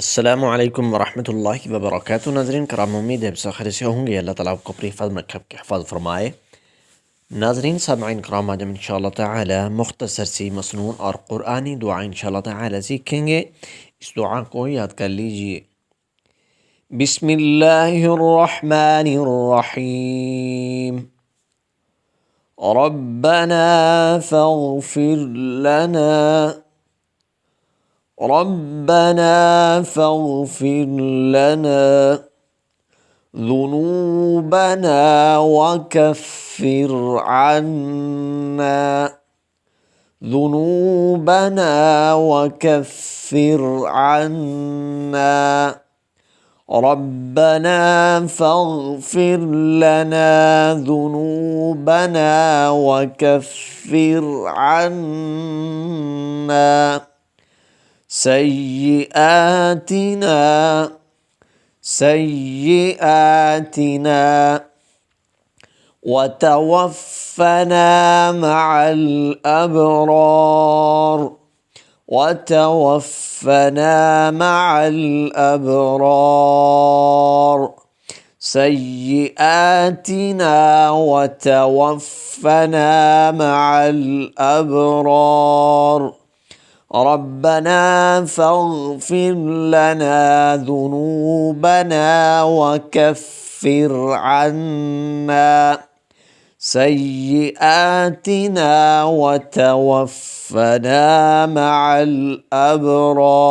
अस्सलामुअलैकुम वरहमतुल्लाहि वबरकातुहू। नाज़रीन कराम, उम्मीद है सब खैर से होंगे। अल्लाह ताला आपको अपनी हिफाज़त में रखे, हिफाज़त फरमाए। नाज़रीन सामईन कराम, आज हम इंशाअल्लाह ताला मुख्तसर सी मसनून और क़ुरआनी दुआ इंशाअल्लाह ताला सीखेंगे। इस दुआ को याद कर लीजिए। बिस्मिल्लाहिर्रहमानिर्रहीम। रब्बना फ़ग़फ़िर लना रब्बना फ़ग़फ़िर लना ذُنُوبَنَا وَكَفِّرْ عَنَّا ذُنُوبَنَا وَكَفِّرْ عَنَّا رَبَّنَا فَاغْفِرْ لَنَا ذُنُوبَنَا وَكَفِّرْ عَنَّا سيئاتنا وتوفنا مع الأبرار سيئاتنا وتوفنا مع الأبرار ربنا فاغفر لنا ذنوبنا وكفر عنا سيئاتنا وتوفنا مع الأبرار.